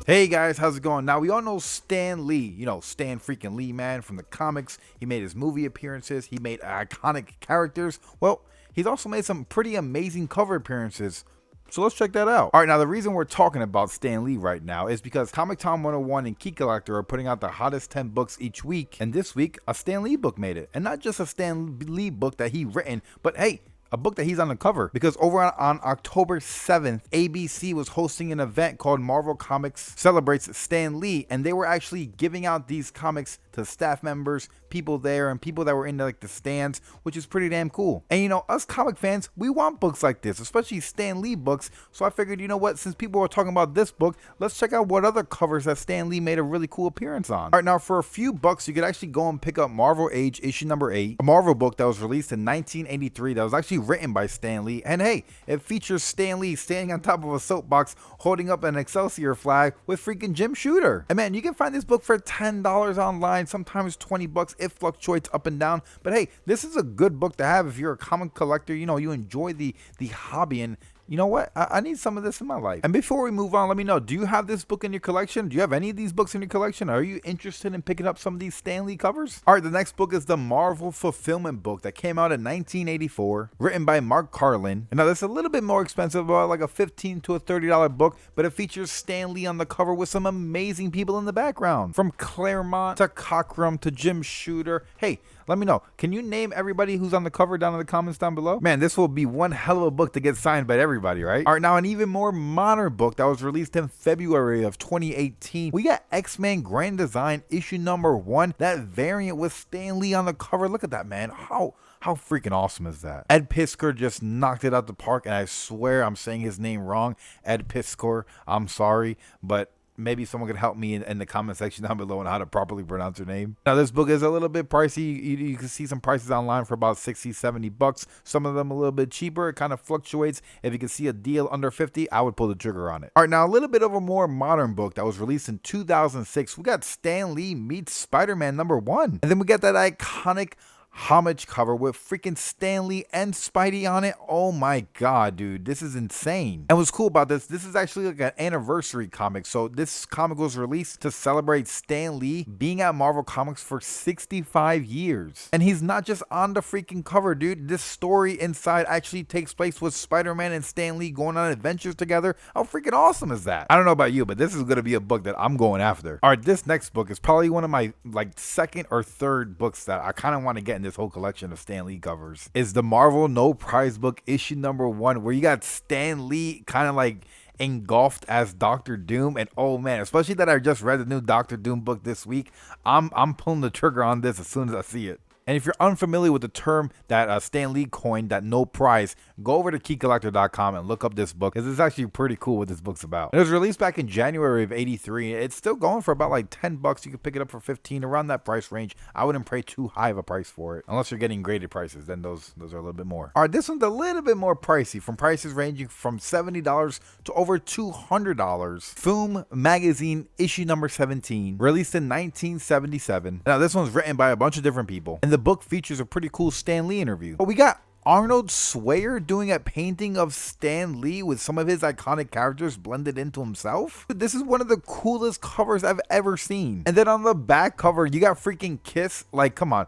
Hey guys, how's it going? Now we all know Stan Lee, Stan freaking Lee, man, from the comics. He made his movie appearances, he made iconic characters. Well, he's also made some pretty amazing cover appearances. So let's check that out. All right, now the reason we're talking about Stan Lee right now is because Comic Tom 101 and Key Collector are putting out the hottest 10 books each week. And this week, a Stan Lee book made it. And not just a Stan Lee book that he written, but hey, a book that he's on the cover, because over on October 7th, ABC was hosting an event called Marvel Comics Celebrates Stan Lee, and they were actually giving out these comics to staff members, people there, and people that were in the stands, which is pretty damn cool. And us comic fans, we want books like this, especially Stan Lee books. So I figured, you know what, since people were talking about this book, let's check out what other covers that Stan Lee made a really cool appearance on. All right, now for a few bucks, you could actually go and pick up Marvel Age issue number 8, a Marvel book that was released in 1983 that was actually written by Stan Lee. And hey, it features Stan Lee standing on top of a soapbox holding up an Excelsior flag with freaking Jim Shooter. And man, you can find this book for $10 online, sometimes 20 bucks. It fluctuates up and down. But hey, this is a good book to have if you're a comic collector, you enjoy the hobby. And you know what? I need some of this in my life. And before we move on, let me know, do you have this book in your collection? Do you have any of these books in your collection? Are you interested in picking up some of these Stan Lee covers? All right, the next book is the Marvel Fulfillment book that came out in 1984, written by Mark Carlin. And now this is a little bit more expensive, about like a $15 to $30 book, but it features Stan Lee on the cover with some amazing people in the background. From Claremont to Cockrum to Jim Shooter. Hey, let me know, can you name everybody who's on the cover down in the comments down below? Man, this will be one hell of a book to get signed by everybody, right? All right, now an even more modern book that was released in February of 2018. We got X-Men Grand Design issue number 1, that variant with Stan Lee on the cover. Look at that, man. How freaking awesome is that? Ed Piskor just knocked it out the park, and I swear I'm saying his name wrong. Ed Piskor, I'm sorry, but maybe someone could help me in the comment section down below on how to properly pronounce your name. Now, this book is a little bit pricey. You can see some prices online for about 60, 70 bucks. Some of them a little bit cheaper. It kind of fluctuates. If you can see a deal under 50, I would pull the trigger on it. All right, now a little bit of a more modern book that was released in 2006. We got Stan Lee meets Spider-Man number 1. And then we got that iconic homage cover with freaking Stan Lee and Spidey on it. Oh my god, dude, this is insane. And what's cool about this is actually like an anniversary comic. So this comic was released to celebrate Stan Lee being at Marvel Comics for 65 years. And he's not just on the freaking cover, dude. This story inside actually takes place with Spider-Man and Stan Lee going on adventures together. How freaking awesome is that? I don't know about you, but this is going to be a book that I'm going after. All right, this next book is probably one of my second or third books that I kind of want to get in this whole collection of Stan Lee covers. Is the Marvel No Prize book issue number 1, where you got Stan Lee kind of engulfed as Doctor Doom. And oh man, especially that I just read the new Doctor Doom book this week, I'm pulling the trigger on this as soon as I see it. And if you're unfamiliar with the term that Stan Lee coined, that no prize, go over to keycollector.com and look up this book, because it's actually pretty cool what this book's about. It was released back in January of 83. It's still going for about 10 bucks. You can pick it up for 15, around that price range. I wouldn't pay too high of a price for it, unless you're getting graded prices. Then those are a little bit more. All right, this one's a little bit more pricey, from prices ranging from $70 to over $200. Foom Magazine issue number 17, released in 1977. Now this one's written by a bunch of different people, and the book features a pretty cool Stan Lee interview. But we got Arnold Swayer doing a painting of Stan Lee with some of his iconic characters blended into himself. This is one of the coolest covers I've ever seen. And then on the back cover, you got freaking Kiss. Come on.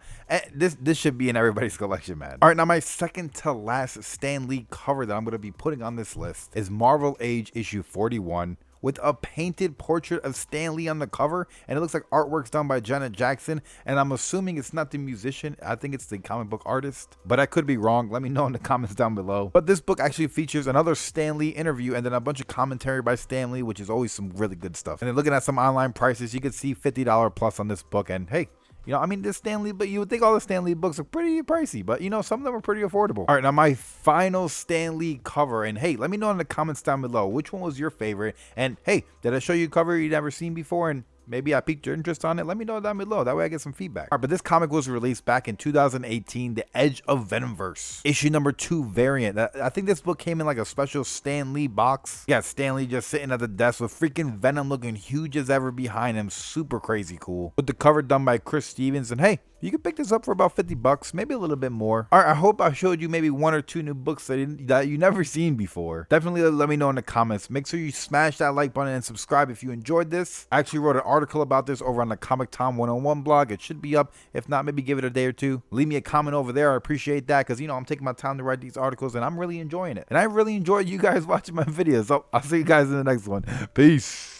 This should be in everybody's collection, man. All right, now my second to last Stan Lee cover that I'm going to be putting on this list is Marvel Age issue 41. With a painted portrait of Stan Lee on the cover, and it looks like artwork's done by Janet Jackson, and I'm assuming it's not the musician. I think it's the comic book artist, but I could be wrong. Let me know in the comments down below. But this book actually features another Stan Lee interview and then a bunch of commentary by Stan Lee, which is always some really good stuff. And then looking at some online prices, you can see $50 plus on this book, and hey, this Stan Lee, but you would think all the Stan Lee books are pretty pricey, but some of them are pretty affordable. All right, now my final Stan Lee cover, and hey, let me know in the comments down below, which one was your favorite? And hey, did I show you a cover you'd never seen before? And maybe I piqued your interest on it. Let me know down below. That way I get some feedback. All right, but this comic was released back in 2018, The Edge of Venomverse, issue number 2 variant. I think this book came in like a special Stan Lee box. Yeah, Stan Lee just sitting at the desk with freaking Venom looking huge as ever behind him. Super crazy cool. With the cover done by Chris Stevens. And hey, You can pick this up for about 50 bucks, maybe a little bit more. All right, I hope I showed you maybe 1 or 2 new books that you never seen before. Definitely let me know in the comments. Make sure you smash that like button and subscribe if you enjoyed this. I actually wrote an article about this over on the Comic Tom 101 blog. It should be up. If not, maybe give it a day or two. Leave me a comment over there. I appreciate that because, I'm taking my time to write these articles and I'm really enjoying it. And I really enjoy you guys watching my videos. So I'll see you guys in the next one. Peace.